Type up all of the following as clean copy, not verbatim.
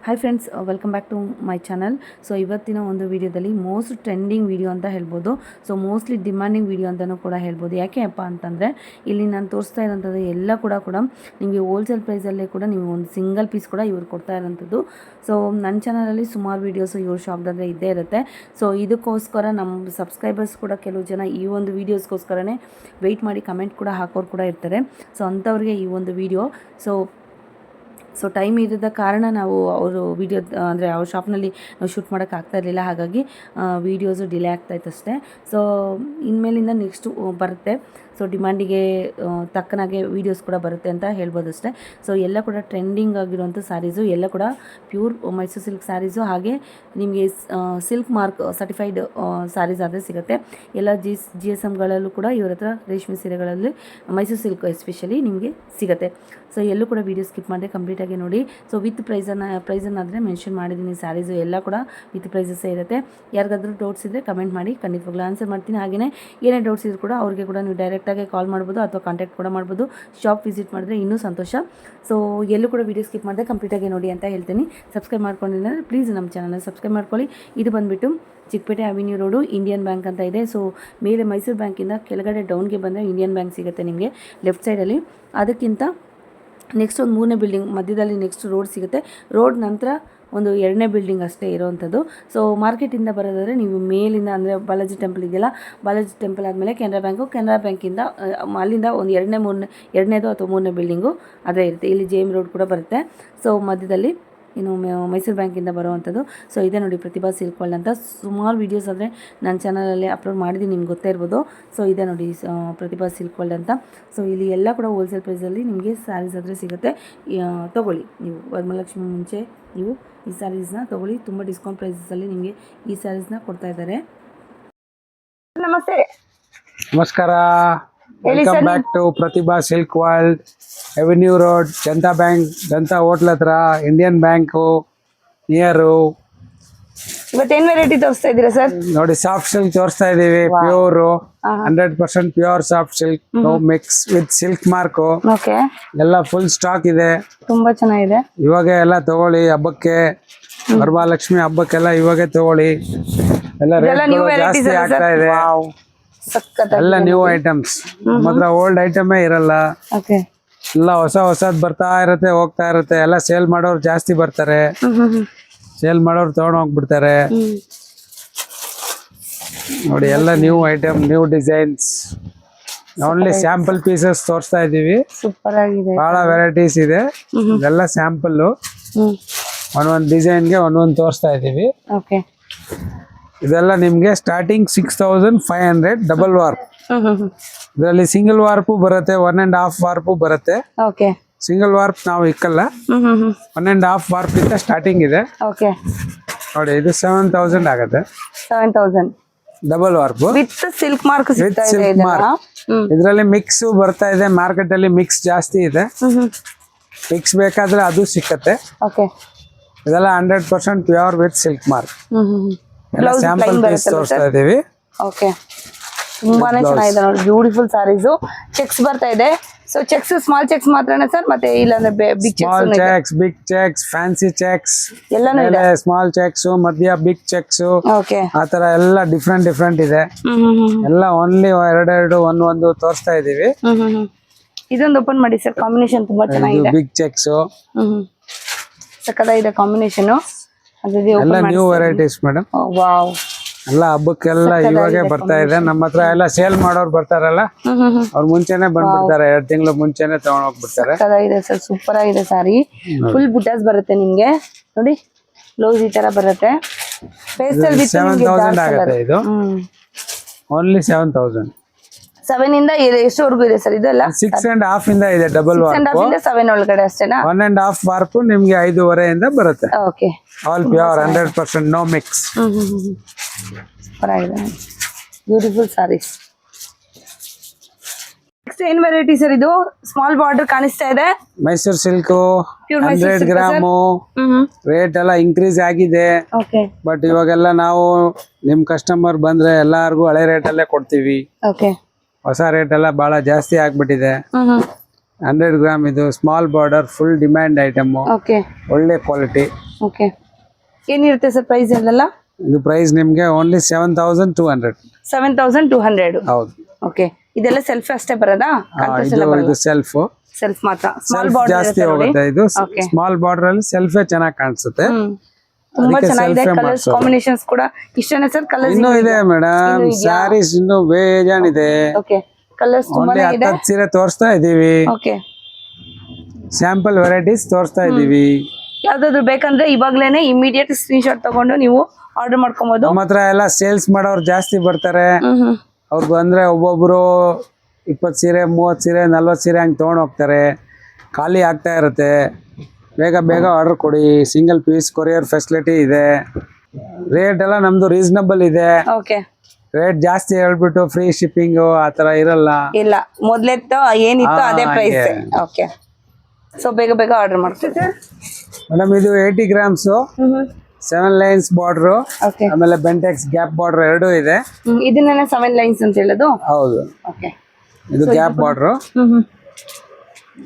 Hi friends, welcome back to my channel. So ಇವತ್ತಿನ ಒಂದು ವಿಡಿಯೋದಲ್ಲಿ ಮೋಸ್ಟ್ ಟ್ರೆಂಡಿಂಗ್ ವಿಡಿಯೋ ಅಂತ ಹೇಳ್ಬೋದು. ಸೊ ಮೋಸ್ಟ್ಲಿ ಡಿಮ್ಯಾಂಡಿಂಗ್ ವಿಡಿಯೋ ಅಂತಲೂ ಕೂಡ ಹೇಳ್ಬೋದು. ಯಾಕೆಪ್ಪ ಅಂತಂದರೆ ಇಲ್ಲಿ ನಾನು ತೋರಿಸ್ತಾ ಇರೋಂಥದ್ದು ಎಲ್ಲ ಕೂಡ ನಿಮಗೆ ಹೋಲ್ಸೇಲ್ ಪ್ರೈಸಲ್ಲೇ ಕೂಡ ನೀವು ಒಂದು ಸಿಂಗಲ್ ಪೀಸ್ ಕೂಡ ಇವ್ರು ಕೊಡ್ತಾ ಇರೋಂಥದ್ದು. ಸೊ ನನ್ನ ಚಾನಲಲ್ಲಿ ಸುಮಾರು ವೀಡಿಯೋಸು ಇವ್ರ ಶಾಪ್ದಾದರೆ ಇದ್ದೇ ಇರುತ್ತೆ. ಸೊ ಇದಕ್ಕೋಸ್ಕರ ನಮ್ಮ ಸಬ್ಸ್ಕ್ರೈಬರ್ಸ್ ಕೂಡ ಕೆಲವು ಜನ ಈ ಒಂದು ವೀಡಿಯೋಸ್ಗೋಸ್ಕರನೇ ವೆಯ್ಟ್ ಮಾಡಿ ಕಮೆಂಟ್ ಕೂಡ ಹಾಕೋರು ಕೂಡ ಇರ್ತಾರೆ. ಸೊ ಅಂಥವ್ರಿಗೆ ಈ ಒಂದು ವಿಡಿಯೋ. ಸೊ ಟೈಮ್ ಇರದ ಕಾರಣ ನಾವು ಅವರು ವಿಡಿಯೋ ಅಂದರೆ ಅವ್ರ ಶಾಪ್ನಲ್ಲಿ ನಾವು ಶೂಟ್ ಮಾಡೋಕ್ಕಾಗ್ತಾ ಇರಲಿಲ್ಲ. ಹಾಗಾಗಿ ವೀಡಿಯೋಸು ಡಿಲೇ ಆಗ್ತಾಯಿತ್ತು ಅಷ್ಟೇ. ಸೊ ಇನ್ಮೇಲಿಂದ ನೆಕ್ಸ್ಟು ಬರುತ್ತೆ. ಸೊ ಡಿಮ್ಯಾಂಡಿಗೆ ತಕ್ಕನಾಗೆ ವೀಡಿಯೋಸ್ ಕೂಡ ಬರುತ್ತೆ ಅಂತ ಹೇಳ್ಬೋದು ಅಷ್ಟೇ. ಸೊ ಎಲ್ಲ ಕೂಡ ಟ್ರೆಂಡಿಂಗ್ ಆಗಿರುವಂಥ ಸ್ಯಾರೀಸು ಎಲ್ಲ ಕೂಡ ಪ್ಯೂರ್ ಮೈಸೂರು ಸಿಲ್ಕ್ ಸ್ಯಾರೀಸು. ಹಾಗೆ ನಿಮಗೆ ಸಿಲ್ಕ್ ಮಾರ್ಕ್ ಸರ್ಟಿಫೈಡ್ ಸ್ಯಾರೀಸ್ ಆದರೆ ಸಿಗುತ್ತೆ. ಎಲ್ಲ ಜಿ ಎಸ್ ಎಮ್ಗಳಲ್ಲೂ ಕೂಡ ಇವ್ರ ಹತ್ರ ರೇಷ್ಮೆ ಸೀರೆಗಳಲ್ಲಿ ಮೈಸೂರು ಸಿಲ್ಕ್ ಎಸ್ಪೆಷಲಿ ನಿಮಗೆ ಸಿಗುತ್ತೆ. ಸೊ ಎಲ್ಲೂ ಕೂಡ ವೀಡಿಯೋ ಸ್ಕಿಪ್ ಮಾಡಿದೆ, ಕಂಪ್ಲೀಟಾಗಿ ನೋಡಿ. ಸೊ ವಿತ್ ಪ್ರೈಸನ್ನಾದರೆ ಮೆನ್ಷನ್ ಮಾಡಿದ್ದೀನಿ. ಸ್ಯಾರೀಸು ಎಲ್ಲ ಕೂಡ ವಿತ್ ಪ್ರೈಸಸ್ಸೇ ಇರುತ್ತೆ. ಯಾರಿಗಾದ್ರೂ ಡೌಟ್ಸ್ ಇದ್ದರೆ ಕಮೆಂಟ್ ಮಾಡಿ, ಖಂಡಿತವಾಗ್ಲೂ ಆನ್ಸರ್ ಮಾಡ್ತೀನಿ. ಹಾಗೆಯೇ ಏನೇ ಡೌಟ್ಸ್ ಇದ್ದರೂ ಕೂಡ ಅವ್ರಿಗೆ ಕೂಡ ನೀವು ಡೈರೆಕ್ಟಾಗಿ ಕಾಲ್ ಮಾಡ್ಬೋದು ಅಥವಾ ಕಾಂಟ್ಯಾಕ್ಟ್ ಕೂಡ ಮಾಡ್ಬೋದು. ಶಾಪ್ ವಿಸಿಟ್ ಮಾಡಿದ್ರೆ ಇನ್ನೂ ಸಂತೋಷ. ಸೊ ಎಲ್ಲೂ ಕೂಡ ವೀಡಿಯೋ ಸ್ಕಿಪ್ ಮಾಡಿದೆ, ಕಂಪ್ಲೀಟಾಗಿ ನೋಡಿ ಅಂತ ಹೇಳ್ತೀನಿ. ಸಬ್ಸ್ಕ್ರೈಬ್ ಮಾಡ್ಕೊಂಡಿಲ್ಲ ಪ್ಲೀಸ್ ನಮ್ಮ ಚಾನಲ್ನ ಸಬ್ಸ್ಕ್ರೈಬ್ ಮಾಡ್ಕೊಳ್ಳಿ. ಇದು ಬಂದುಬಿಟ್ಟು Chikkapete avenue road, Indian bank ಅಂತ ಇದೆ. ಸೊ ಮೇಲೆ ಮೈಸೂರು ಬ್ಯಾಂಕಿಂದ ಕೆಳಗಡೆ ಡೌನ್ಗೆ ಬಂದರೆ ಇಂಡಿಯನ್ ಬ್ಯಾಂಕ್ ಸಿಗುತ್ತೆ ನಿಮಗೆ ಲೆಫ್ಟ್ ಸೈಡಲ್ಲಿ. ಅದಕ್ಕಿಂತ ನೆಕ್ಸ್ಟ್ ಒಂದು 3ನೇ ಬಿಲ್ಡಿಂಗ್ ಮಧ್ಯದಲ್ಲಿ ನೆಕ್ಸ್ಟ್ ರೋಡ್ ಸಿಗುತ್ತೆ. ರೋಡ್ ನಂತರ ಒಂದು 2ನೇ ಬಿಲ್ಡಿಂಗ್ ಅಷ್ಟೇ ಇರೋವಂಥದ್ದು. ಸೊ ಮಾರ್ಕೆಟಿಂದ ಬರೋದಾದರೆ ನೀವು ಮೇಲಿಂದ ಅಂದರೆ ಬಾಲಾಜಿ ಟೆಂಪಲ್ ಇದೆಯಲ್ಲ, ಬಾಲಾಜಿ ಟೆಂಪಲ್ ಆದಮೇಲೆ ಕೆನರಾ ಬ್ಯಾಂಕಿಂದ ಅಲ್ಲಿಂದ ಒಂದು 2ನೇದು ಅಥವಾ 3ನೇ ಬಿಲ್ಡಿಂಗು ಅದೇ ಇರುತ್ತೆ. ಇಲ್ಲಿ JM ರೋಡ್ ಕೂಡ ಬರುತ್ತೆ. ಸೊ ಮಧ್ಯದಲ್ಲಿ ಇನ್ನು ಮೈಸೂರು ಬ್ಯಾಂಕಿಂದ ಬರುವಂಥದ್ದು. ಸೊ ಇದೆ ನೋಡಿ ಪ್ರತಿಭಾ ಸಿಲ್ಕ್ ವರ್ಲ್ಡ್ ಅಂತ. ಸುಮಾರು ವೀಡಿಯೋಸ್ ಆದರೆ ನನ್ನ ಚಾನಲಲ್ಲಿ ಅಪ್ಲೋಡ್ ಮಾಡಿದ್ದೀನಿ, ನಿಮ್ಗೆ ಗೊತ್ತೇ ಇರ್ಬೋದು. ಸೊ ಇದೆ ನೋಡಿ ಪ್ರತಿಭಾ ಸಿಲ್ಕ್ ವರ್ಲ್ಡ್ ಅಂತ. ಸೊ ಇಲ್ಲಿ ಎಲ್ಲ ಕೂಡ ಹೋಲ್ಸೇಲ್ ಪ್ರೈಸಲ್ಲಿ ನಿಮಗೆ ಸ್ಯಾರೀಸ್ ಆದರೆ ಸಿಗುತ್ತೆ. ತೊಗೊಳ್ಳಿ, ನೀವು ವರಮಹಾಲಕ್ಷ್ಮಿ ಮುಂಚೆ ನೀವು ಈ ಸ್ಯಾರೀಸ್ನ ತೊಗೊಳ್ಳಿ. ತುಂಬ ಡಿಸ್ಕೌಂಟ್ ಪ್ರೈಸಸಲ್ಲಿ ನಿಮಗೆ ಈ ಸ್ಯಾರೀಸ್ನ ಕೊಡ್ತಾ ಇದ್ದಾರೆ. ನಮಸ್ತೆ, ನಮಸ್ಕಾರ. Welcome back to Prathibha silk world, avenue road, Janata bank, Janata hotel ಹತ್ರ, ಇಂಡಿಯನ್ ಬ್ಯಾಂಕು ನಿಯರು. ಇವತ್ತೇನ್ ವೆರೈಟಿ ತೋರಿಸ್ತಾ ಇದ್ದೀರಾ ಸರ್? ನೋಡಿ ಸಾಫ್ಟ್ ಸಿಲ್ಕ್ ತೋರಿಸ್ತಾ ಇದೀವಿ. Pure 100% pure soft silk, no mix with silk mark. Okay, ಎಲ್ಲ ಫುಲ್ ಸ್ಟಾಕ್ ಇದೆ. ತುಂಬಾ ಚೆನ್ನಾಗಿದೆ. ಇವಾಗ ಎಲ್ಲ ತಗೊಳ್ಳಿ, ಹಬ್ಬಕ್ಕೆ ವರಮಹಾಲಕ್ಷ್ಮಿ ಹಬ್ಬಕ್ಕೆಲ್ಲ ಇವಾಗೆ ತಗೊಳ್ಳಿ. ಎಲ್ಲ ರೇಟ್ ಜಾಸ್ತಿ ಆಗ್ತಾ ಇದೆ. ಎಲ್ಲ ನ್ಯೂ ಐಟಮ್ಸ್, ಮಾತ್ರ ಓಲ್ಡ್ ಐಟಮೇ ಇರಲ್ಲ. ಎಲ್ಲ ಹೊಸದ್ ಬರ್ತಾ ಇರುತ್ತೆ, ಹೋಗ್ತಾ ಇರುತ್ತೆ. ಎಲ್ಲ ಸೇಲ್ ಮಾಡೋರು ಜಾಸ್ತಿ ಬರ್ತಾರೆ, ಸೇಲ್ ಮಾಡೋರು ತಗೊಂಡ್ ಹೋಗ್ಬಿಡ್ತಾರೆ. ನೋಡಿ ಎಲ್ಲ new item, new designs. Only sample pieces ತೋರಿಸ್ತಾ ಇದೀವಿ. ಸೂಪರ್ ಆಗಿದೆ, ಬಹಳ ವೆರೈಟೀಸ್ ಇದೆ. ಇದೆಲ್ಲ ಸ್ಯಾಂಪಲ್, ಒಂದೊಂದು ಡಿಸೈನ್ಗೆ ಒಂದೊಂದು ತೋರಿಸ್ತಾ ಇದೀವಿ. ಇದೆಲ್ಲ ನಿಮ್ಗೆ ಸ್ಟಾರ್ಟಿಂಗ್ 6500 ಡಬಲ್ ವಾರ್ಪ್. ಇದರಲ್ಲಿ ಸಿಂಗಲ್ ವಾರ್ಪು ಬರುತ್ತೆ, 1.5 ವಾರ್ಪು ಬರುತ್ತೆ. ಸಿಂಗಲ್ ವಾರ್ಪ್ ನಾವು ಇಕ್ಕಲ್ಲ, 1.5 ವಾರ್ಪ್ ಇಂದ ಸ್ಟಾರ್ಟಿಂಗ್ ಇದೆ. ನೋಡಿ ಇದು 7000 ಆಗುತ್ತೆ. 7000 double warp with silk mark. ಇದರಲ್ಲಿ ಮಿಕ್ಸ್ ಬರ್ತಾ ಇದೆ. ಮಾರ್ಕೆಟ್ ಅಲ್ಲಿ ಮಿಕ್ಸ್ ಜಾಸ್ತಿ ಇದೆ. ಮಿಕ್ಸ್ ಬೇಕಾದ್ರೆ ಅದು ಸಿಕ್ಕತ್ತೆ. ಇದೆಲ್ಲ 100% ಪ್ಯೂರ್ ವಿತ್ ಸಿಲ್ಕ್ ಮಾರ್ಕ್. ಎಲ್ಲ ಸ್ಯಾಂಪಲ್ ಪೀಸ್ ತೋರಿಸ್ತಾ ಇದೀವಿ. ತುಂಬಾನೇ ಚೆನ್ನಾಗಿದೆ ನೋಡಿ, ಬ್ಯೂಟಿಫುಲ್ ಸಾರೀಸ್. ಚೆಕ್ಸ್ ಬರ್ತಾ ಇದೆ. ಸೊ ಚೆಕ್ಸ್ ಸ್ಮಾಲ್ ಚೆಕ್ಸ್ ಮಾತ್ರನೇ ಸರ್, ಮತ್ತೆ ಇಲ್ಲಾಂದ್ರೆ big checks, big checks, fancy checks ಎಲ್ಲಾನು ಇದೆ. ಸ್ಮಾಲ್ ಚೆಕ್ಸ್, ಮಧ್ಯ ಬಿಗ್ ಚೆಕ್ಸ್, ಆತರ ಎಲ್ಲ ಡಿಫ್ರೆಂಟ್ ಇದೆ. ಎಲ್ಲ ಓನ್ಲಿ 2 ಒಂದು ತೋರಿಸ್ತಾ ಇದೀವಿ. ಇದೊಂದು ಓಪನ್ ಮಾಡಿ ಸರ್, ಕಾಂಬಿನೇಷನ್ ತುಂಬಾ ಚೆನ್ನಾಗಿದೆ. ಬಿಗ್ ಚೆಕ್ಸ್ ಸಕ್ಕತ್ತಾಗಿದೆ ಕಾಂಬಿನೇಷನ್. ಎಲ್ಲ ನ್ಯೂ ವೆರೈಟೀಸ್ ಮೇಡಮ್. ವಾವ್, ಎಲ್ಲ ಹಬ್ಬಕ್ಕೆಲ್ಲ ಇವಾಗೆ ಬರ್ತಾ ಇದೆ. ನಮ್ಮ ಹತ್ರ ಎಲ್ಲ ಸೇಲ್ ಮಾಡೋರು ಬರ್ತಾರಲ್ಲ, ಅವ್ರು ಮುಂಚೆನೆ ಬಂದ್ಬಿಡ್ತಾರೆ, 2 ತಿಂಗಳು ಮುಂಚೆನೆ ತಗೊಂಡ್ ಹೋಗ್ಬಿಡ್ತಾರೆ. ಇದೆ ಸರ್, ಸೂಪರ್ ಆಗಿದೆ ಸಾರಿ. ಫುಲ್ ಬುಟಾಸ್ ಬರುತ್ತೆ ನಿಮ್ಗೆ. ನೋಡಿ ಬ್ಲೌಸ್ ಈ ತರ ಬರುತ್ತೆ. 7000 ಆಗುತ್ತೆ ಇದು. ಓನ್ಲಿ 7000. 7 ಇಂದ ಎಷ್ಟುವರೆಗೂ ಇದೆ ಸರ್? ಇದೆಲ್ಲ 6.5 ಇಂದ ಇದೆ. ಡಬಲ್ ವಾರ್ಪ್ 7 ಒಳಗಡೆ ಅಷ್ಟೇನಾ? 1.5 ವಾರ್ಪ್ ನಿಮ್ಗೆ 5.5 ಇಂದ ಬರುತ್ತೆ. Okay, all pure 100%, no mix. Beautiful sarees. Next ಏನ್ ವೆರೈಟಿ ಸರ್ ಇದು? ಸ್ಮಾಲ್ ಬಾರ್ಡರ್ ಕಾಣಿಸ್ತಾ ಇದೆ. Mysore silk 100 gram. ರೇಟ್ ಎಲ್ಲ ಇನ್ಕ್ರೀಸ್ ಆಗಿದೆ. ಬಟ್ ಇವಾಗೆಲ್ಲ ನಾವು ನಿಮ್ ಕಸ್ಟಮರ್ ಬಂದ್ರೆ ಎಲ್ಲಾರ್ಗು ಹಳೆ ರೇಟ್ ಅಲ್ಲೇ ಕೊಡ್ತೀವಿ. ಹೊಸ ರೇಟ್ ಎಲ್ಲ ಬಹಳ ಜಾಸ್ತಿ ಆಗ್ಬಿಟ್ಟಿದೆ. 100 ಗ್ರಾಮ್ ಇದು small border, full demand item, ಒಳ್ಳೆ ಕ್ವಾಲಿಟಿ. ಓಕೆ ಏನಿರುತ್ತೆ ಸರ್ ಪ್ರೈಸ್ ಎಲ್ಲ? ಇದು ಪ್ರೈಸ್ ನಿಮ್ಗೆ ಓನ್ಲಿ 7,200. 7,200. ಹೌದು. ಓಕೆ ಇದೆಲ್ಲ ಸೆಲ್ಫ್ ಅಷ್ಟೇ ಬರೋದಾ? ಇದು ಸೆಲ್ಫ್ ಸೆಲ್ಫ್ ಮಾತ್ರ, ಸ್ಮಾಲ್ ಬಾರ್ಡರ್ ಜಾಸ್ತಿ ಹೋಗುತ್ತೆ. ಇದು ಸ್ಮಾಲ್ ಬಾರ್ಡರ್ ಅಲ್ಲಿ ಸೆಲ್ಫೇ ಚೆನ್ನಾಗಿ ಕಾಣಿಸುತ್ತೆ. ತುಂಬಾ ಚೆನ್ನಾಗಿದೆ. ಕಲರ್ಸ್ ಕಾಂಬಿನೇಷನ್ಸ್ ಕೂಡ ಇಷ್ಟನೇ ಸರ್? ಕಲರ್ಸ್ ಇನ್ನೂ ಇದೆ ಮೇಡಮ್, ಸ್ಯಾರೀಸ್ ಇನ್ನೂ ಬೇಜಾನಿದೆ. ಓಕೆ ಕಲರ್ಸ್ ತುಂಬಾನೇ ಇದೆ. 10 ಸೀರೆ ತೋರಿಸ್ತಾ ಇದೀವಿ. ಓಕೆ ಸ್ಯಾಂಪಲ್ ವೆರೈಟೀಸ್ ತೋರಿಸ್ತಾ ಇದೀವಿ. ಯಾವ್ದಾದ್ರು ಬೇಕಂದ್ರೆ ಇವಾಗ್ಲೇನೆ ಇಮಿಡಿಯೇಟ್ ಸ್ಕ್ರೀನ್ ಶಾಟ್ ತಗೊಂಡು ನೀವು ಆರ್ಡರ್ ಮಾಡ್ಕೊಬಹುದು. ನಮ್ಮ ಹತ್ರ ಎಲ್ಲ ಸೇಲ್ಸ್ ಮಾಡೋರು ಜಾಸ್ತಿ ಬರ್ತಾರೆ. ಅವ್ರು ಬಂದ್ರೆ ಒಬ್ಬೊಬ್ರು 20 ಸೀರೆ 30 ಸೀರೆ 40 ಸೀರೆ ಹಂಗೆ ತೊಗೊಂಡು ಹೋಗ್ತಾರೆ. ಖಾಲಿ ಆಗ್ತಾ ಇರುತ್ತೆ. ಬೇಗ ಬೇಗ ಆರ್ಡರ್ ಕೊಡಿ. ಸಿಂಗಲ್ ಪೀಸ್ ಕೊರಿಯರ್ ಫೆಸಿಲಿಟಿ ಇದೆ. ರೇಟ್ ಎಲ್ಲ ನಮ್ದು ರೀಸನಬಲ್ ಇದೆ. ಓಕೆ ರೇಟ್ ಜಾಸ್ತಿ ಹೇಳ್ಬಿಟ್ಟು ಫ್ರೀ ಶಿಪ್ಪಿಂಗು ಆ ಥರ ಇರಲ್ಲ. ಇಲ್ಲ, ಮೊದ್ಲೆತ್ತು ಏನಿತ್ತು ಅದೇ ಪ್ರೈಸ್. ಓಕೆ ಸೊ ಬೇಗ ಬೇಗ ಆರ್ಡರ್ ಮಾಡ್ತೀವಿ ಸರ್. ಮೇಡಮ್ ಇದು 80 ಗ್ರಾಮ್ಸು, 7 ಲೈನ್ಸ್ ಬಾರ್ಡ್ರು, ಓಕೆ ಆಮೇಲೆ ಬೆಂಟೆಕ್ಸ್ ಗ್ಯಾಪ್ ಬಾರ್ಡರ್ ಎರಡೂ ಇದೆ. ಇದನ್ನೇ 7 ಲೈನ್ಸ್ ಅಂತ ಹೇಳೋದು? ಹೌದು. ಓಕೆ ಇದು ಗ್ಯಾಪ್ ಬಾರ್ಡ್ರು.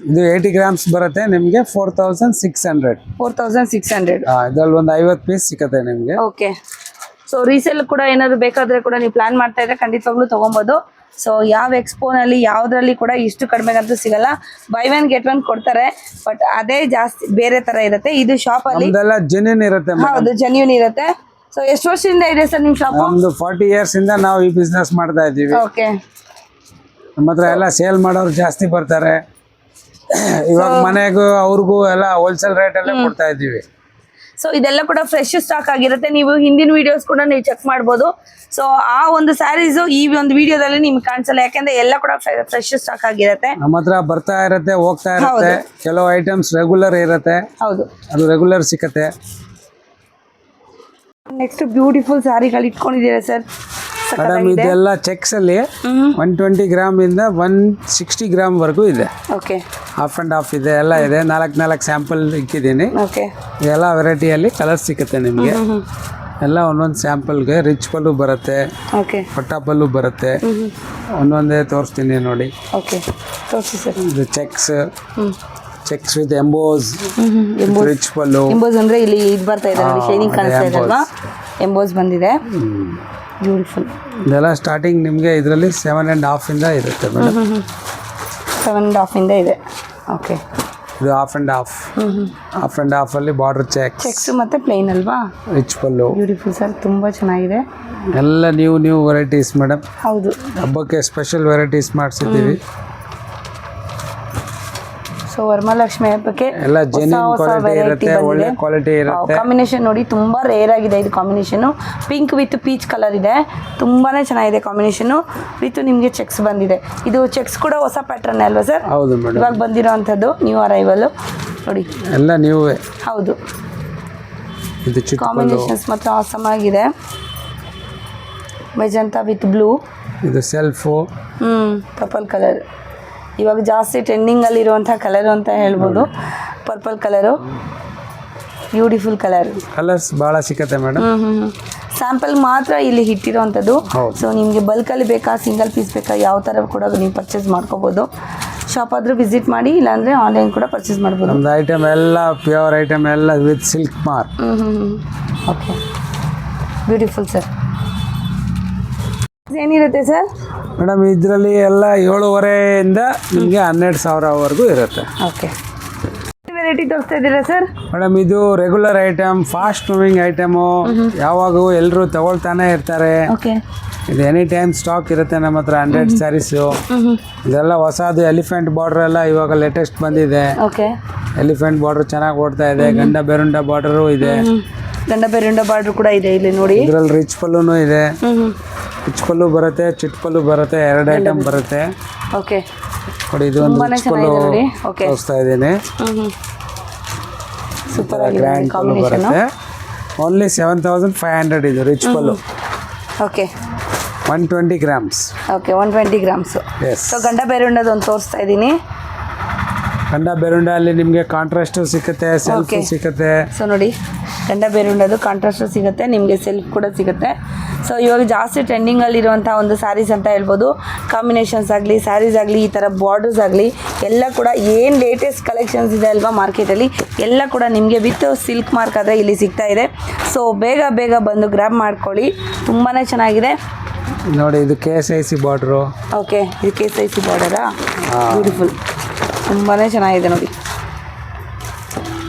ಇದು 80 ಗ್ರಾಮ್ಸ್ ಬರುತ್ತೆ ನಿಮಗೆ 4,600. 4,600. ಇದ್ರಲ್ಲಿ ಒಂದು 50 ಪೀಸ್ ಸಿಕ್ಕತ್ತೆ ನಿಮಗೆ. ಓಕೆ ಸೊ ರೀಸೇಲ್ ಕೂಡ ಏನಾದ್ರು ಬೇಕಾದ್ರೆ ಕೂಡ ನೀವು ಪ್ಲಾನ್ ಮಾಡ್ತಾ ಇದ್ರೆ ಖಂಡಿತವಾಗ್ಲೂ ತಗೊಬೋದು. ಸೊ ಯಾವ ಎಕ್ಸ್ಪೋನಲ್ಲಿ ಯಾವುದ್ರಲ್ಲಿ ಕೂಡ ಇಷ್ಟು ಕಡಿಮೆಗಂತೂ ಸಿಗಲ್ಲ. ಬೈ 1 get 1 ಕೊಡ್ತಾರೆ, ಬಟ್ ಅದೇ ಜಾಸ್ತಿ ಬೇರೆ ತರ ಇರುತ್ತೆ. ಇದು ಶಾಪ್ ಅಲ್ಲಿ ಜೆನ್ಯೂನ್ ಇರುತ್ತೆ. ಹೌದು, ಜೆನ್ಯೂನ್ ಇರುತ್ತೆ. ಸೊ ಎಷ್ಟು ವರ್ಷದಿಂದ ಇದೆ ಸರ್ ನಿಮ್ ಶಾಪ್? ನಮ್ದು 40 ಇಯರ್ಸ್ ಇಂದ ನಾವು ಈ ಬಿಸ್ನೆಸ್ ಮಾಡ್ತಾ ಇದ್ದೀವಿ. ಓಕೆ ನಮ್ಮ ಹತ್ರ ಎಲ್ಲ ಸೇಲ್ ಮಾಡೋರು ಜಾಸ್ತಿ ಬರ್ತಾರೆ. ಇವಾಗ ಮನೆಗೂ ಅವ್ರಿಗೂ ಎಲ್ಲ ಹೋಲ್ಸೇಲ್ ರೇಟ್ ಅಲ್ಲೇ ಕೊಡ್ತಾ ಇದ್ದೀವಿ. ಸೊ ಇದೆಲ್ಲ ಕೂಡ ಫ್ರೆಶ್ ಸ್ಟಾಕ್ ಆಗಿರುತ್ತೆ. ನೀವು ಹಿಂದಿನ ವಿಡಿಯೋಸ್ ಕೂಡ ನೀವು ಚೆಕ್ ಮಾಡ್ಬೋದು. ಸೊ ಆ ಒಂದು ಸ್ಯಾರೀಸ್ ಈ ಒಂದು ವಿಡಿಯೋದಲ್ಲಿ ನಿಮ್ಗೆ ಕಾಣಿಸಲ್ಲ, ಯಾಕಂದ್ರೆ ಎಲ್ಲ ಕೂಡ ಫ್ರೆಶ್ ಸ್ಟಾಕ್ ಆಗಿರುತ್ತೆ. ನಮ್ಮ ಹತ್ರ ಬರ್ತಾ ಇರುತ್ತೆ, ಹೋಗ್ತಾ ಇರುತ್ತೆ. ಕೆಲವು ಐಟಮ್ಸ್ ರೆಗ್ಯುಲರ್ ಇರುತ್ತೆ. ಹೌದು, ಅದು ರೆಗ್ಯುಲರ್ ಸಿಕ್ಕತ್ತೆ. ನೆಕ್ಸ್ಟ್ ಬ್ಯೂಟಿಫುಲ್ ಸ್ಯಾರಿಗಳು ಇಟ್ಕೊಂಡಿದ್ದೀರಾ ಸರ್? ಮೇಡಮ್ ಇದೆಲ್ಲ ಚೆಕ್ಸ್ ಅಲ್ಲಿ 120 ಗ್ರಾಮ್ ಇಂದ 160 ಗ್ರಾಮ್ ವರೆಗೂ ಇದೆ. ಓಕೆ ಹಾಫ್ ಅಂಡ್ ಹಾಫ್ ಇದೆ, ಎಲ್ಲ ಇದೆ. 4 ಸ್ಯಾಂಪಲ್ ಇಕ್ಕಿದ್ದೀನಿ. ಓಕೆ ಎಲ್ಲ ವೆರೈಟಿಯಲ್ಲಿ ಕಲರ್ ಸಿಗುತ್ತೆ ನಿಮಗೆ. ಎಲ್ಲ ಒಂದೊಂದು ಸ್ಯಾಂಪಲ್ಗೆ ರಿಚ್ ಪಲ್ಲು ಬರುತ್ತೆ, ಓಕೆ ಪಟ್ಟ ಪಲ್ಲು ಬರುತ್ತೆ. ಒಂದೊಂದೇ ತೋರಿಸ್ತೀನಿ ನೋಡಿ. ಓಕೆ ತೋರಿಸಿ ಸರ್. ಇದು cheques with emboss, rich pallu. Emboss ಅಂದ್ರೆ ಇಲ್ಲಿ ಇದು ಬರ್ತಾ ಇದೆ ನೋಡಿ, ಶೈನಿಂಗ್ ಕಾಣಿಸ್ತಾ ಇದೆ ಅಲ್ವಾ? ಎಂಬೋಸ್ ಬಂದಿದೆ, ಬ್ಯೂಟಿಫುಲ್. ಇದೆಲ್ಲ ಸ್ಟಾರ್ಟಿಂಗ್ ನಿಮಗೆ ಇದರಲ್ಲಿ 7.5 ಇಂದ ಇರುತ್ತೆ ಮೇಡಮ್. 7.5 ಇಂದ ಇದೆ. ಓಕೆ ಇದು ಹಾಫ್ ಅಂಡ್ ಹಾಫ್ ಅಲ್ಲಿ ಬಾರ್ಡರ್ ಚೆಕ್ಸ್ ಮತ್ತೆ ಪ್ಲೇನ್ ಅಲ್ವಾ? ರಿಚ್ ಪಲ್ಲು. ಬ್ಯೂಟಿಫುಲ್ ಸರ್, ತುಂಬಾ ಚೆನ್ನಾಗಿದೆ. ಎಲ್ಲ ನ್ಯೂ ವೆರೈಟೀಸ್ ಮೇಡಮ್. ಹೌದು, ಹಬ್ಬಕ್ಕೆ ಸ್ಪೆಷಲ್ ವೆರೈಟೀಸ್ ಮಾಡಿಸಿದ್ದೀವಿ. ಸೊ ವರಮಹಾಲಕ್ಷ್ಮಿ ಹಬ್ಬಕ್ಕೆ ಎಲ್ಲ ಜೆನ್ಯೂನ್ ಕ್ವಾಲಿಟಿ ಇರುತ್ತೆ, ಒಳ್ಳೆ ಕ್ವಾಲಿಟಿ ಇರುತ್ತೆ. ಕಾಂಬಿನೇಷನ್ ನೋಡಿ ತುಂಬಾ ರೇರ್ ಆಗಿದೆ ಇದು combination. Pink with peach colour ಇದೆ, ತುಂಬಾನೇ ಚೆನ್ನಾಗಿದೆ ಕಾಂಬಿನೇಷನ್. ವಿತ್ ನಿಮಗೆ ಚೆಕ್ಸ್ ಬಂದಿದೆ. ಇದು ಚೆಕ್ಸ್ ಕೂಡ ಹೊಸ ಪ್ಯಾಟರ್ನ್ ಅಲ್ವಾ ಸರ್? ಹೌದು ಮೇಡಮ್, ಇವಾಗ ಬಂದಿರೋವಂಥದ್ದು ನ್ಯೂ ಅರೈವಲ್ ನೋಡಿ. ಎಲ್ಲ ನ್ಯೂವೇ. ಹೌದು, ಇದು ಕಾಂಬಿನೇಷನ್ಸ್ ಮಾತ್ರ ಆಸಮ್ ಆಗಿದೆ. ಮೆಜಂತಾ ವಿತ್ ಬ್ಲೂ, ಇದು ಸೆಲ್ಫು, ಪರ್ಪಲ್ ಕಲರ್. ಇವಾಗ ಜಾಸ್ತಿ ಟ್ರೆಂಡಿಂಗಲ್ಲಿ ಇರುವಂಥ ಕಲರ್ ಅಂತ ಹೇಳ್ಬೋದು. ಪರ್ಪಲ್ ಕಲರು, ಬ್ಯೂಟಿಫುಲ್ ಕಲರ್ಸ್ ಭಾಳ ಸಿಕ್ಕತ್ತೆ ಮೇಡಮ್. ಸ್ಯಾಂಪಲ್ ಮಾತ್ರ ಇಲ್ಲಿ ಇಟ್ಟಿರೋವಂಥದ್ದು. ಸೊ ನಿಮಗೆ ಬಲ್ಕಲ್ಲಿ ಬೇಕಾ, ಸಿಂಗಲ್ ಪೀಸ್ ಬೇಕಾ, ಯಾವ ಥರ ಕೂಡ ನೀವು ಪರ್ಚೇಸ್ ಮಾಡ್ಕೋಬೋದು. ಶಾಪ್ ಆದರೂ ವಿಸಿಟ್ ಮಾಡಿ, ಇಲ್ಲಾಂದರೆ ಆನ್ಲೈನ್ ಕೂಡ ಪರ್ಚೇಸ್ ಮಾಡ್ಬೋದು. ಒಂದು ಐಟಮ್ ಎಲ್ಲ ಪ್ಯೂರ್ ಐಟಮ್, ಎಲ್ಲ with silk mark. Okay, beautiful sir. ಏನಿರುತ್ತೆ ಸರ್ ಮೇಡಮ್? ಇದರಲ್ಲಿ ಎಲ್ಲ 7,500 ನಿಮಗೆ 12,000ವರೆಗೂ ಇರುತ್ತೆ. ಓಕೆ, ವೆರೈಟಿ ತೋರಿಸ್ತಾ ಇದ್ದೀರಾ ಸರ್? ಮೇಡಮ್ ಇದು regular item, fast moving item. ಯಾವಾಗೂ ಎಲ್ಲರೂ ತಗೊಳ್ತಾನೆ ಇರ್ತಾರೆ. ಓಕೆ, ಇದು ಎನಿ ಟೈಮ್ ಸ್ಟಾಕ್ ಇರುತ್ತೆ ನಮ್ಮ ಹತ್ರ. 100 ಸ್ಯಾರೀಸು. ಇದೆಲ್ಲ ಹೊಸದು ಎಲಿಫೆಂಟ್ ಬಾರ್ಡರ್ ಎಲ್ಲ ಇವಾಗ ಲೇಟೆಸ್ಟ್ ಬಂದಿದೆ. ಓಕೆ, ಎಲಿಫೆಂಟ್ ಬಾರ್ಡರ್ ಚೆನ್ನಾಗಿ ಓಡ್ತಾ ಇದೆ. ಗಂಡ ಬೆರುಂಡ ಬಾರ್ಡರು ಇದೆ. ಗಂಡ ಬೆರುಂಡ ಬಾರ್ಡರ್ ಕೂಡ ಇದೆ ಇಲ್ಲಿ ನೋಡಿ. ಇದರಲ್ಲಿ ರಿಚ್ ಪಲ್ಲುನು ಇದೆ. ರಿಚ್ ಪಲ್ಲು ಬರುತ್ತೆ, ಚಿಟ್ ಪಲ್ಲು ಬರುತ್ತೆ, 2 ಐಟಮ್ ಬರುತ್ತೆ. ಓಕೆ ನೋಡಿ, ಇದು ಒಂದು ರಿಚ್ ಪಲ್ಲು ತೋರಿಸ್ತಾ ಇದ್ದೀನಿ. ಸೂಪರ್ ಗ್ರ್ಯಾಂಡ್ ಪಲ್ಲು ಬರುತ್ತೆ. ಓನ್ಲಿ 7,500 ಇದು rich pallu. Okay, 120 grams. Okay, 120 grams. So ಗಂಡ ಬೆರುಂಡದ ಒಂದು ತೋರಿಸ್ತಾ ಇದ್ದೀನಿ. ಗಂಡ ಬೆರುಂಡ ಅಲ್ಲಿ ನಿಮಗೆ ಕಾಂಟ್ರಾಸ್ಟ್ ಸಿಗುತ್ತೆ, ಸೆಲ್ಫ್ ಸಿಗುತ್ತೆ. ಸೊ ನೋಡಿ, ಗಂಡ ಬೆರುಂಡದು ಕಾಂಟ್ರಾಸ್ಟ್ ಸಿಗುತ್ತೆ, ನಿಮಗೆ ಸೆಲ್ಫ್ ಕೂಡ ಸಿಗುತ್ತೆ. ಸೊ ಇವಾಗ ಜಾಸ್ತಿ ಟ್ರೆಂಡಿಂಗಲ್ಲಿರುವಂಥ ಒಂದು ಸ್ಯಾರೀಸ್ ಅಂತ ಹೇಳ್ಬೋದು. ಕಾಂಬಿನೇಷನ್ಸ್ ಆಗಲಿ, ಸ್ಯಾರೀಸ್ ಆಗಲಿ, ಈ ಥರ ಬಾರ್ಡರ್ಸ್ ಆಗಲಿ ಎಲ್ಲ ಕೂಡ ಏನು ಲೇಟೆಸ್ಟ್ ಕಲೆಕ್ಷನ್ಸ್ ಇದೆ ಅಲ್ವಾ ಮಾರ್ಕೆಟಲ್ಲಿ, ಎಲ್ಲ ಕೂಡ ನಿಮಗೆ ವಿತ್ ಸಿಲ್ಕ್ ಮಾರ್ಕ್ ಆದರೆ ಇಲ್ಲಿ ಸಿಗ್ತಾ ಇದೆ. ಸೊ ಬೇಗ ಬೇಗ ಬಂದು ಗ್ರ್ಯಾಬ್ ಮಾಡ್ಕೊಳ್ಳಿ, ತುಂಬಾ ಚೆನ್ನಾಗಿದೆ ನೋಡಿ. ಇದು KSIC ಬಾರ್ಡ್ರು. ಓಕೆ, ಇದು KSIC ಬಾರ್ಡರಾ, ಬ್ಯೂಟಿಫುಲ್, ತುಂಬಾ ಚೆನ್ನಾಗಿದೆ ನೋಡಿ.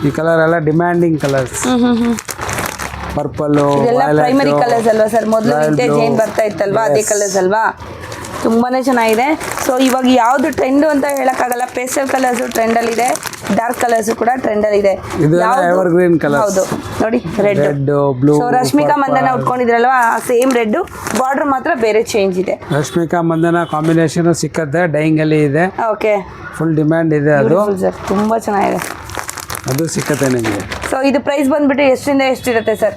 ಈ ಕಲರ್ ಎಲ್ಲ ಡಿಮ್ಯಾಂಡಿಂಗ್ ಕಲರ್ಸ್. ಪರ್ಪಲ್, ಇದೆಲ್ಲ ಪ್ರೈಮರಿ ಕಲರ್ಸ್ ಅಲ್ವಾ ಸರ್? ಮೊದಲು ವಿಂಟೇಜ್ ಏನು ಬರ್ತಾ ಇತ್ತಲ್ವಾ ಅದೇ ಕಲರ್ಸ್ ಅಲ್ವಾ? ತುಂಬಾ ಚೆನ್ನಾಗಿದೆ. ಸೊ ಇವಾಗ ಯಾವುದು ಟ್ರೆಂಡು ಅಂತ ಹೇಳೋಕ್ಕಾಗಲ್ಲ. ಪೇಸ್ಟಲ್ ಕಲರ್ಸು ಟ್ರೆಂಡಲ್ಲಿದೆ, ಡಾರ್ಕ್ ಕಲರ್ಸು ಕೂಡ ಟ್ರೆಂಡಲ್ಲಿದೆ. Evergreen colour. ಹೌದು ನೋಡಿ, red, blue. So Rashmika Mandanna ಉಟ್ಕೊಂಡಿದ್ರಲ್ವಾ ಸೇಮ್ ರೆಡ್, ಬಾರ್ಡರ್ ಮಾತ್ರ ಬೇರೆ ಚೇಂಜ್ ಇದೆ. ರಶ್ಮಿಕಾ ಮಂದನ ಕಾಂಬಿನೇಷನ್ ಸಿಕ್ಕತ್ತೆ, ಡೈಯಿಂಗ್ ಅಲ್ಲಿ ಇದೆ. ಓಕೆ, ಫುಲ್ ಡಿಮ್ಯಾಂಡ್ ಇದೆ ಅದು. ಸರ್ ತುಂಬಾ ಚೆನ್ನಾಗಿದೆ, ಅದು ಸಿಕ್ಕತ್ತೆ ನಿಮಗೆ. ಸೊ ಇದು ಪ್ರೈಸ್ ಬಂದ್ಬಿಟ್ಟು ಎಷ್ಟರಿಂದ ಎಷ್ಟಿರುತ್ತೆ ಸರ್?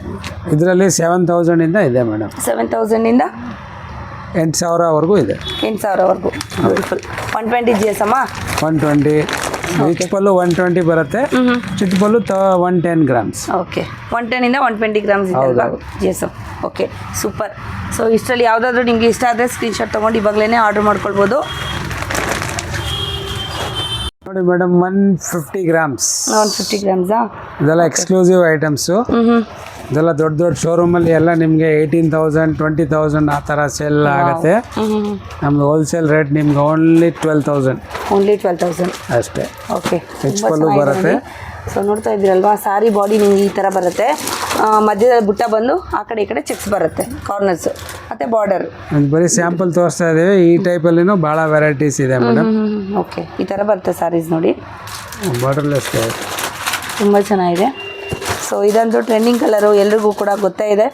ಇದರಲ್ಲಿ 7,000 ಇಂದ ಇದೆ ಮೇಡಮ್. 7,000 ಇಂದ 8,000ವರೆಗೂ ಇದೆ. 8,000ವರೆಗೂ. ಬ್ಯೂಟಿಫುಲ್. 120 GS ಅಮ್ಮ? 120. ರಿಚ್ ಪಲ್ಲು 120 ಬರುತ್ತೆ, ಚಿಟ್ ಪಲ್ಲು 110 ಗ್ರಾಮ್ಸ್. ಓಕೆ, 110 ಇಂದ 120 ಗ್ರಾಮ್ಸ್ ಇದೆ ಅಲ್ವಾ GS? Okay, super. ಸೊ ಇಷ್ಟರಲ್ಲಿ ಯಾವುದಾದ್ರೂ ನಿಮಗೆ ಇಷ್ಟ ಆದರೆ ಸ್ಕ್ರೀನ್ಶಾಟ್ ತೊಗೊಂಡು ಇವಾಗಲೇ ಆರ್ಡರ್ ಮಾಡ್ಕೊಳ್ಬೋದು. ನೋಡಿ ಮೇಡಮ್, 150 ಗ್ರಾಮ್ಸ್. 150 ಗ್ರಾಮ್ಸಾ? ಇದೆಲ್ಲ ಎಕ್ಸ್ಕ್ಲೂಸಿವ್ ಐಟಮ್ಸು. ಇದೆಲ್ಲ ದೊಡ್ಡ ದೊಡ್ಡ ಶೋರೂಮಲ್ಲಿ ಎಲ್ಲ ನಿಮಗೆ 18,000 20,000 ಆ ಥರ ಸೇಲ್ ಆಗುತ್ತೆ. ನಮ್ದು ಹೋಲ್ಸೇಲ್ ರೇಟ್ ನಿಮ್ಗೆ ಓನ್ಲಿ 12,000. ಓನ್ಲಿ 12,000 ಅಷ್ಟೇ. ಓಕೆ, ರಿಚ್ ಪಲ್ಲು ಬರುತ್ತೆ. ಸೊ ನೋಡ್ತಾ ಇದ್ದೀರಲ್ವಾ, ಸಾರಿ ಬಾಡಿ ನಿಮ್ಗೆ ಈ ಥರ ಬರುತ್ತೆ, ಮಧ್ಯದಲ್ಲಿ ಬುಟ್ಟ ಬಂದು ಆ ಕಡೆ ಈ ಕಡೆ ಚೆಕ್ಸ್ ಬರುತ್ತೆ, ಕಾರ್ನರ್ಸ್ ಮತ್ತು ಬಾರ್ಡರ್. ಬರೀ ಸ್ಯಾಂಪಲ್ ತೋರಿಸ್ತಾ ಇದ್ದೀವಿ. ಈ ಟೈಪಲ್ಲಿನೂ ಭಾಳ ವೆರೈಟೀಸ್ ಇದೆ ಮೇಡಮ್. ಓಕೆ, ಈ ಥರ ಬರುತ್ತೆ ಸಾರೀಸ್ ನೋಡಿ, ಬಾರ್ಡರ್ಲೆಸ್. ತುಂಬ ಚೆನ್ನಾಗಿದೆ. ಸೊ ಇದಂತೂ ಟ್ರೆಂಡಿಂಗ್ ಕಲರು, ಎಲ್ರಿಗೂ ಕೂಡ ಗೊತ್ತೇ ಇದೆ.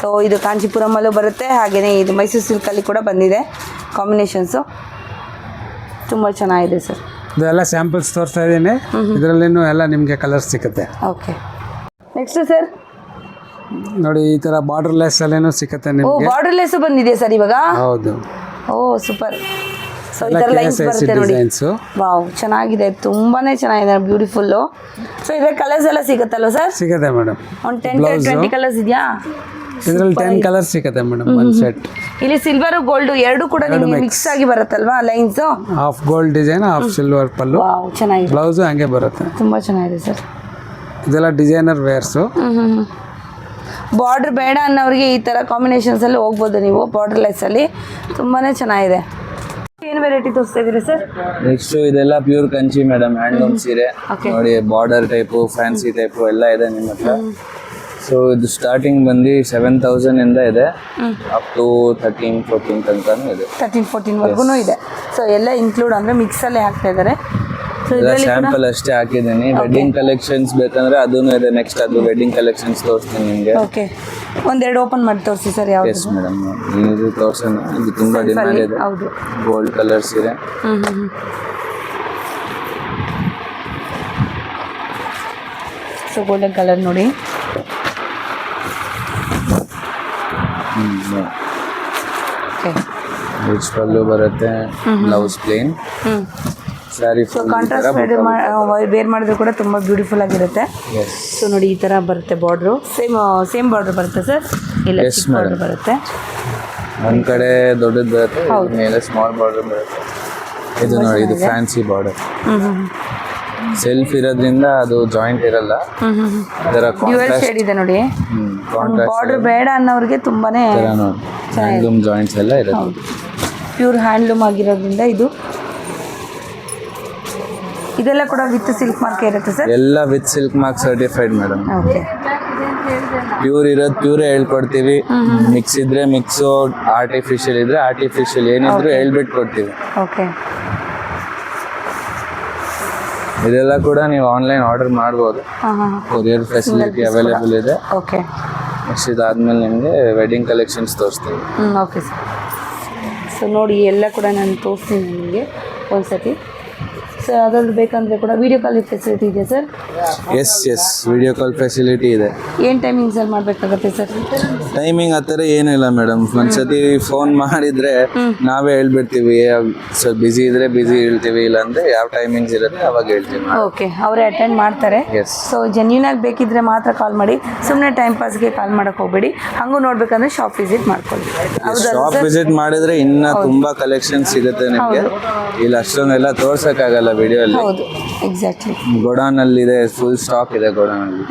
ಸೊ ಇದು ಕಾಂಚೀಪುರಮಲ್ಲೂ ಬರುತ್ತೆ, ಹಾಗೆಯೇ ಇದು ಮೈಸೂರು ಸಿಲ್ಕಲ್ಲಿ ಕೂಡ ಬಂದಿದೆ ಕಾಂಬಿನೇಷನ್ಸು, ತುಂಬ ಚೆನ್ನಾಗಿದೆ ಸರ್. ಇದೆಲ್ಲ ಸ್ಯಾಂಪಲ್ಸ್ ತೋರಿಸ್ತಾ ಇದ್ದೀನಿ, ಇದರಲ್ಲಿನೂ ಎಲ್ಲ ನಿಮಗೆ ಕಲರ್ಸ್ ಸಿಗುತ್ತೆ. ಓಕೆ, ನೆಕ್ಸ್ಟ್ ಸರ್ ನೋಡಿ, ಈ ಥರ ಬಾರ್ಡರ್ಲೆಸ್ ಅಲ್ಲೇನೂ ಸಿಗುತ್ತೆ ನಿಮಗೆ. ಬಾರ್ಡರ್ಲೆಸ್ ಬಂದಿದೆಯಾ ಸರ್ ಇವಾಗ? ಹೌದು. ಓ ಸೂಪರ್. ಸೊ ಈ ಥರ ಲೈನ್ಸ್ ಬರುತ್ತೆ ನೋಡಿ. ವಾವ್, ಚೆನ್ನಾಗಿದೆ, ತುಂಬಾ ಚೆನ್ನಾಗಿದೆ, ಬ್ಯೂಟಿಫುಲ್ಲು. ಸೊ ಇದ್ರ ಕಲರ್ಸ್ ಎಲ್ಲ ಸಿಗುತ್ತಲ್ವ ಸರ್? ಸಿಗುತ್ತೆ ಮೇಡಮ್. ಒಂದು 10-20 ಕಲರ್ಸ್ ಇದೆಯಾ? ಇದರಲ್ಲಿ 10 ಕಲರ್ಸ್ ಸಿಗುತ್ತೆ ಮೇಡಮ್, ಒಂದು ಸೆಟ್. ಇಲ್ಲಿ ಸಿಲ್ವರ್ ಗೋಲ್ಡ್ ಎರಡು ಕೂಡ ನಿಮಗೆ ಮಿಕ್ಸ್ ಆಗಿ ಬರುತ್ತಲ್ವಾ lines? Half gold design, half silver pallu. Wow, ಚೆನ್ನಾಗಿದೆ. ಬ್ಲೌಸು ಹಂಗೆ ಬರುತ್ತೆ. ತುಂಬ ಚೆನ್ನಾಗಿದೆ ಸರ್. ಇದೆಲ್ಲ ಡಿಸೈನರ್ ವೇರ್ಸು. ಬಾರ್ಡರ್ ಬೇಡ ಅನ್ನೋರಿಗೆ ಈ ಥರ ಕಾಂಬಿನೇಷನ್ಸಲ್ಲಿ ಹೋಗ್ಬೋದು ನೀವು, ಬಾರ್ಡರ್ಲೆಸ್ಸಲ್ಲಿ ತುಂಬಾ ಚೆನ್ನಾಗಿದೆ. ಏನು ವೆರೈಟಿ ತೋರಿಸ್ತಾ ಇದ್ದೀರಿ ಸರ್? ನೆಕ್ಸ್ಟ್ ಇದೆಲ್ಲ ಪ್ಯೂರ್ ಕಂಚಿ ಮೇಡಮ್, ಹ್ಯಾಂಡ್ಲೂಮ್ ಸೀರೆ ನೋಡಿ, ಬಾರ್ಡರ್ ಟೈಪು, ಫ್ಯಾನ್ಸಿ ಟೈಪು ಎಲ್ಲ ಇದೆ ನಿಮ್ಮ ಹತ್ರ. ಸೊ ಇದು ಸ್ಟಾರ್ಟಿಂಗ್ ಬಂದು 7,000 ಇಂದ ಇದೆ, ಅಪ್ ಟು 13-14 ತನಕನೂ ಇದೆ. 13-14ವರೆಗೂ ಇದೆ. ಸೊ ಎಲ್ಲ ಇನ್ಕ್ಲೂಡ್ ಅಂದರೆ ಮಿಕ್ಸಲ್ಲೇ ಹಾಕ್ತಾ ಇದ್ದಾರೆ. ಸ್ಯಾಂಪಲ್ ಅಷ್ಟೇ ಹಾಕಿದ್ದೀನಿ. ವೆಡ್ಡಿಂಗ್ ಕಲೆಕ್ಷನ್ಸ್ ಬೇಕಂದ್ರೆ ಅದೂ ಇದೆ. ನೆಕ್ಸ್ಟ್ ಅದು ವೆಡ್ಡಿಂಗ್ ಕಲೆಕ್ಷನ್ಸ್ ತೋರಿಸ್ತೀನಿ ನಿಮಗೆ. ಓಕೆ, ಒಂದೆರಡು ಓಪನ್ ಮಾಡಿ ತೋರಿಸಿ ಸರ್. ಯಾವುದು? ಎಸ್ ಮೇಡಮ್, ಇದು ತೋರ್ಸೋಣ. ಇದು ತುಂಬ ಡಿಮ್ಯಾಂಡ್ ಇದೆ. ಹೌದು, ಗೋಲ್ಡ್ ಕಲರ್ ಸೀರೆ. ಸೊ ಗೋಲ್ಡನ್ ಕಲರ್ ನೋಡಿ. ರಿಚ್ ಪಲ್ಲು ಬರುತ್ತೆ, blouse plain, saree. So contrast wear ಮಾಡಿದ್ರು ಕೂಡ ತುಂಬ ಬ್ಯೂಟಿಫುಲ್ ಆಗಿರುತ್ತೆ. ಸೊ ನೋಡಿ, ಈ ಥರ ಬರುತ್ತೆ ಬಾರ್ಡ್ರು. ಸೇಮ್ ಬಾರ್ಡರ್ ಬರುತ್ತೆ ಸರ್? ಇಲ್ಲ, ಚಿಕ್ಕ ಬಾರ್ಡರ್ ಬರುತ್ತೆ. ಒಂದು ಕಡೆ ದೊಡ್ಡದು ಬರುತ್ತೆ, ಮೇಲೆ ಸ್ಮಾಲ್ ಬಾರ್ಡರ್ ಬರುತ್ತೆ. ಇದು ನೋಡಿ, ಇದು ಫ್ಯಾನ್ಸಿ ಬಾರ್ಡರ್. ಸೆಲ್ಫ್ ಇರೋದ್ರಿಂದ ಅದು ಜಾಯಿಂಟ್ ಇರಲ್ಲ. ಇದರ ಡ್ಯುಯಲ್ ಶೇಡ್ ಇದೆ ನೋಡಿ. ಬಾರ್ಡರ್ ಬೇಡ ಅನ್ನೋರಿಗೆ ತುಂಬಾನೇ ಹ್ಯಾಂಡ್ಲೂಮ್ ಜಾಯಿಂಟ್ಸ್ ಎಲ್ಲ ಇರುತ್ತೆ. ಪ್ಯೂರ್ ಹ್ಯಾಂಡ್ಲೂಮ್ ಆಗಿರೋದ್ರಿಂದ ಇದು. ಇದೆಲ್ಲ ಕೂಡ ವಿತ್ ಸಿಲ್ಕ್ ಮಾರ್ಕ್ ಇರುತ್ತೆ ಸರ್? ಎಲ್ಲ with silk mark certified madam. Okay, pure ಇರೋದು ಪ್ಯೂರೇ ಹೇಳ್ಕೊಡ್ತೀವಿ. ಮಿಕ್ಸ್ ಇದ್ರೆ ಮಿಕ್ಸು, ಆರ್ಟಿಫಿಷಿಯಲ್ ಇದ್ರೆ ಆರ್ಟಿಫಿಷಿಯಲ್, ಏನಿದ್ರು ಹೇಳ್ಬಿಟ್ಟು ಕೊಡ್ತೀವಿ. ಓಕೆ, ಇದೆಲ್ಲ ಕೂಡ ನೀವು ಆನ್ಲೈನ್ ಆರ್ಡರ್ ಮಾಡ್ಬೋದು. ಕೊರಿಯರ್ ಫೆಸಿಲಿಟಿ ಅವೈಲೇಬಲ್ ಇದೆ. ಓಕೆ, ನೆಕ್ಸ್ಟ್ ಇದಾದ್ಮೇಲೆ ನಿಮಗೆ ವೆಡ್ಡಿಂಗ್ ಕಲೆಕ್ಷನ್ಸ್ ತೋರಿಸ್ತೀವಿ. Okay sir. ಸೊ ನೋಡಿ, ಎಲ್ಲ ಕೂಡ ನಾನು ತೋರಿಸ್ತೀನಿ ನಿಮಗೆ ಒಂದ್ಸತಿ. ಸರ್ ಅದಾದ್ರು ಬೇಕಂದ್ರೆ ಕೂಡ ವಿಡಿಯೋ ಕಾಲ್ ಫೆಸಿಲಿಟಿ ಇದೆ sir? Yes video call facility ಇದೆ. ಏನು ಟೈಮಿಂಗ್ಸಲ್ಲಿ ಮಾಡಬೇಕಾಗತ್ತೆ ಸರ್? ಟೈಮಿಂಗ್ ಆ ಥರ ಏನಿಲ್ಲ ಮೇಡಮ್. ಒಂದ್ಸತಿ ಫೋನ್ ಮಾಡಿದ್ರೆ ನಾವೇ ಹೇಳ್ಬಿಡ್ತೀವಿ, ಸ್ವಲ್ಪ ಬಿಸಿ ಇದ್ರೆ ಬಿಸಿ ಹೇಳ್ತೀವಿ, ಇಲ್ಲಾಂದ್ರೆ ಯಾವ ಟೈಮಿಂಗ್ಸ್ ಇರುತ್ತೆ ಅವಾಗ ಹೇಳ್ತೀವಿ. ಓಕೆ, ಅವರೇ ಅಟೆಂಡ್ ಮಾಡ್ತಾರೆ. ಎಸ್. ಸೊ ಜೆನ್ಯೂನ್ ಆಗಿ ಬೇಕಿದ್ರೆ ಮಾತ್ರ ಕಾಲ್ ಮಾಡಿ, ಸುಮ್ಮನೆ ಟೈಮ್ ಪಾಸ್ಗೆ ಕಾಲ್ ಮಾಡಕ್ಕೆ ಹೋಗ್ಬೇಡಿ. ಹಂಗೂ ನೋಡ್ಬೇಕಂದ್ರೆ ಶಾಪ್ ವಿಸಿಟ್ ಮಾಡ್ಕೊಳ್ಳಿ. ಶಾಪ್ ವಿಸಿಟ್ ಮಾಡಿದ್ರೆ ಇನ್ನ ತುಂಬಾ ಕಲೆಕ್ಷನ್ ಸಿಗುತ್ತೆ ನಿಮಗೆ. ಇಲ್ಲಿ ಅಷ್ಟೊಂದೆಲ್ಲ ತೋರ್ಸಕ್ಕಾಗಲ್ಲ ವಿಡಿಯೋ ಅಲ್ಲಿ. ಹೌದು, ಎಕ್ಸಾಕ್ಟ್ಲಿ. ಗೋಡೌನ್ ಅಲ್ಲಿ ಇದೆ, ಫುಲ್ ಸ್ಟಾಕ್ ಇದೆ ಗೋಡೌನ್ ಅಲ್ಲಿ.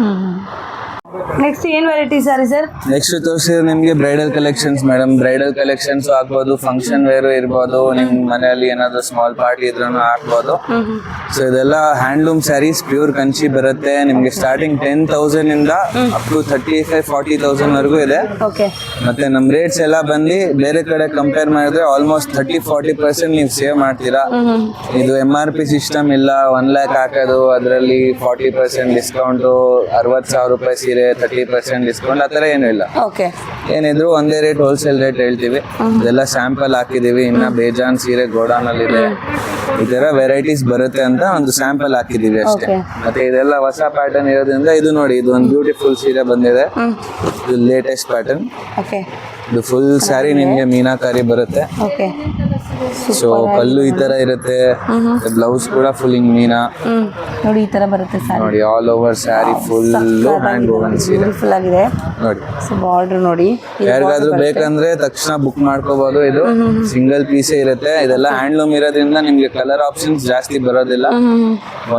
ನೆಕ್ಸ್ಟ್ ಏನು ವೆರೈಟಿ ಸಾರಿ ಸರ್? ನೆಕ್ಸ್ಟ್ ತೋರಿಸಿದ್ರೆ ನಿಮಗೆ bridal collections madam. Bridal collections ಆಗ್ಬೋದು, ಫಂಕ್ಷನ್ ವೇರು ಇರ್ಬೋದು, ನಿಮ್ ಮನೆಯಲ್ಲಿ ಏನಾದ್ರು ಸ್ಮಾಲ್ ಪಾರ್ಟಿ ಇದ್ರೂ ಹಾಕ್ಬೋದು. ಸೊ ಇದೆಲ್ಲ ಹ್ಯಾಂಡ್ಲೂಮ್ ಸ್ಯಾರೀಸ್, ಪ್ಯೂರ್ ಕಂಚಿ ಬರುತ್ತೆ ನಿಮ್ಗೆ. ಸ್ಟಾರ್ಟಿಂಗ್ 10,000 ಇಂದ ಅಪ್ ಟು 35,000-40,000 ವರೆಗೂ ಇದೆ. ಓಕೆ. ಮತ್ತೆ ನಮ್ ರೇಟ್ಸ್ ಎಲ್ಲ ಬಂದು ಬೇರೆ ಕಡೆ ಕಂಪೇರ್ ಮಾಡಿದ್ರೆ ಆಲ್ಮೋಸ್ಟ್ 30-40% ನೀವು ಸೇವ್ ಮಾಡ್ತೀರಾ. ಇದು MRP ಸಿಸ್ಟಮ್ ಇಲ್ಲ. 1 lakh ಹಾಕೋದು, ಅದರಲ್ಲಿ 40% ಡಿಸ್ಕೌಂಟು, 60,000 ರೂಪಾಯಿ ಸೀರೆ 30% ಡಿಸ್ಕೌಂಟ್, ಆ ಥರ ಏನೂ ಇಲ್ಲ. ಓಕೆ. ಏನಿದ್ರು ಒಂದೇ ರೇಟ್, ಹೋಲ್ಸೇಲ್ ರೇಟ್ ಹೇಳ್ತೀವಿ. ಇದೆಲ್ಲ ಸ್ಯಾಂಪಲ್ ಹಾಕಿದೀವಿ. ಇನ್ನ ಬೇಜಾನ್ ಸೀರೆ ಗೋಡೌನ್ ಅಲ್ಲಿ ಇದೆ. ಈ ತರ ವೆರೈಟೀಸ್ ಬರುತ್ತೆ ಅಂತ ಒಂದು ಸ್ಯಾಂಪಲ್ ಹಾಕಿದೀವಿ ಅಷ್ಟೇ. ಮತ್ತೆ ಇದೆಲ್ಲ ಹೊಸ ಪ್ಯಾಟರ್ನ್ ಇರೋದ್ರಿಂದ ಇದು ನೋಡಿ, ಇದು ಒಂದು ಬ್ಯೂಟಿಫುಲ್ ಸೀರೆ ಬಂದಿದೆ. ಇದು ಲೇಟೆಸ್ಟ್ ಪ್ಯಾಟರ್ನ್. ಓಕೆ. ಇದು ಫುಲ್ ಸ್ಯಾರಿ ನಿಮ್ಗೆ ಮೀನಾಕಾರಿ ಬರುತ್ತೆ. ಓಕೆ. ಸೊ ಪಲ್ಲು ಈ ತರ ಇರುತ್ತೆ, ಬ್ಲೌಸ್ ಕೂಡ ಫುಲ್ ಹಿಂಗ್ ಮೀನಾ ನೋಡಿ ಈ ತರ ಬರುತ್ತೆ ಸ್ಯಾರಿ. ನೋಡಿ all over sari full hand woven ಸೀರೆ ಬ್ಯೂಟಿಫುಲ್ ಆಗಿದೆ ನೋಡಿ. ಸೊ ಬಾರ್ಡರ್ ನೋಡಿ. ಯಾರಿಗಾದ್ರೂ ಬೇಕಂದ್ರೆ ತಕ್ಷಣ ಬುಕ್ ಮಾಡ್ಕೋಬಹುದು. ಇದು ಸಿಂಗಲ್ ಪೀಸೇ ಇರುತ್ತೆ. ಇದೆಲ್ಲ ಹ್ಯಾಂಡ್ಲೂಮ್ ಇರೋದ್ರಿಂದ ನಿಮ್ಗೆ ಕಲರ್ ಆಪ್ಷನ್ಸ್ ಜಾಸ್ತಿ ಬರೋದಿಲ್ಲ.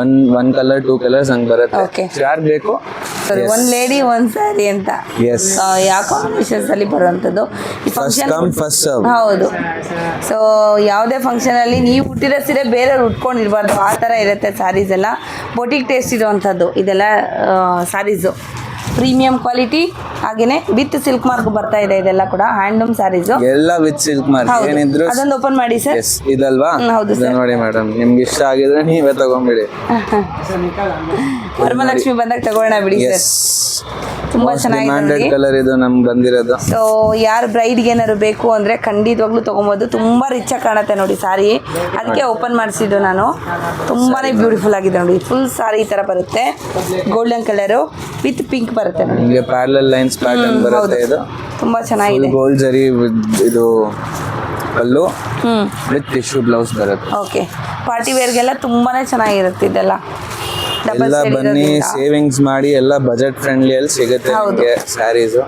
ಒನ್ ಕಲರ್ 2 ಕಲರ್ಸ್ ಹಂಗ್ ಬರುತ್ತೆ. ಯಾರು ಬೇಕು ಒಂದ್ ಲೇಡಿ ಒಂದ್ ಸ್ಯಾರಿ ಅಂತ ಯಾವ ಕಾಂಬಿನೇಷನ್ಸ್ ಅಲ್ಲಿ ಬರುವಂತದ್ದು. ಹೌದು. ಸೊ ಯಾವುದೇ ಫಂಕ್ಷನ್ ಅಲ್ಲಿ ನೀವು ಹುಟ್ಟಿರೋ ಸೀರೆ ಬೇರೆಯವ್ರು ಉಟ್ಕೊಂಡಿರ್ಬಾರ್ದು, ಆ ಥರ ಇರುತ್ತೆ ಸ್ಯಾರೀಸ್ ಎಲ್ಲ. ಬೊಟಿಕ್ ಟೇಸ್ಟ್ ಇರುವಂಥದ್ದು ಇದೆಲ್ಲ ಸ್ಯಾರೀಸು. ಪ್ರೀಮಿಯಂ ಕ್ವಾಲಿಟಿ, ಹಾಗೇನೆ ವಿತ್ ಸಿಲ್ಕ್ ಮಾರ್ಕ್ ಬರ್ತಾ ಇದೆ. ಇದೆಲ್ಲ ಕೂಡ ಹ್ಯಾಂಡ್ಲೂಮ್ ಸ್ಯಾರೀಸ್ ಎಲ್ಲ ವಿತ್ ಸಿಲ್ಕ್ ಮಾರ್ಕ್. ಏನಿದ್ರು ಅದೊಂದು ಓಪನ್ ಮಾಡಿ ಸರ್. ಇದಲ್ವಾ? ಹೌದು ಸರ್. ನೋಡಿ ಮೇಡಮ್, ನಿಮ್ಗೆ ಇಷ್ಟ ಆಗಿದ್ರೆ ನೀವೇ ತಗೊಂಡ್ಬಿಡಿ. ವರಮಹಾಲಕ್ಷ್ಮಿ ಬಂದಾಗ ತಗೊಳ್ಳೋಣ ಬಿಡಿ ಸರ್. ತುಂಬಾ ಚೆನ್ನಾಗಿದೆ ಕಲರ್ ಇದು ನಮ್ಗೆ ಬಂದಿರೋದು. ಸೊ ಯಾರು ಬ್ರೈಡ್ಗೆ ಏನಾದ್ರು ಬೇಕು ಅಂದ್ರೆ ಖಂಡಿತವಾಗ್ಲೂ ತಗೊಬೋದು. ತುಂಬಾ ರಿಚ್ ಆಗಿ ಕಾಣುತ್ತೆ ನೋಡಿ ಸಾರಿ, ಅದಕ್ಕೆ ಓಪನ್ ಮಾಡಿಸಿದ್ದು ನಾನು. ತುಂಬಾನೇ ಬ್ಯೂಟಿಫುಲ್ ಆಗಿದೆ ನೋಡಿ. ಫುಲ್ ಸಾರಿ ಈ ತರ ಬರುತ್ತೆ, ಗೋಲ್ಡನ್ ಕಲರ್ ವಿತ್ ಪಿಂಕ್ ಬರುತ್ತೆ ನೋಡಿ. ನಿಮಗೆ ಪ್ಯಾರಲಲ್ ಲೈನ್ಸ್ ಪ್ಯಾಟರ್ನ್ ಬರುತ್ತೆ. ಇದು ತುಂಬಾ ಚೆನ್ನಾಗಿದೆ. ಗೋಲ್ಡ್ ಜರಿ ಇದು ಪಲ್ಲು ವಿತ್ ಟಿಶ್ಯೂ ಬ್ಲೌಸ್ ಬರುತ್ತೆ. ಓಕೆ. ಪಾರ್ಟಿ ವೇರ್ಗೆಲ್ಲ ತುಂಬಾನೇ ಚೆನ್ನಾಗಿರುತ್ತೆ ಇದೆಲ್ಲ. ಎಲ್ಲ ಬನ್ನಿ, ಸೇವಿಂಗ್ಸ್ ಮಾಡಿ, ಎಲ್ಲ ಬಜೆಟ್ ಫ್ರೆಂಡ್ಲಿ ಅಲ್ಲಿ ಸಿಗುತ್ತೆ ನಿಮಗೆ ಸ್ಯಾರೀಸ್.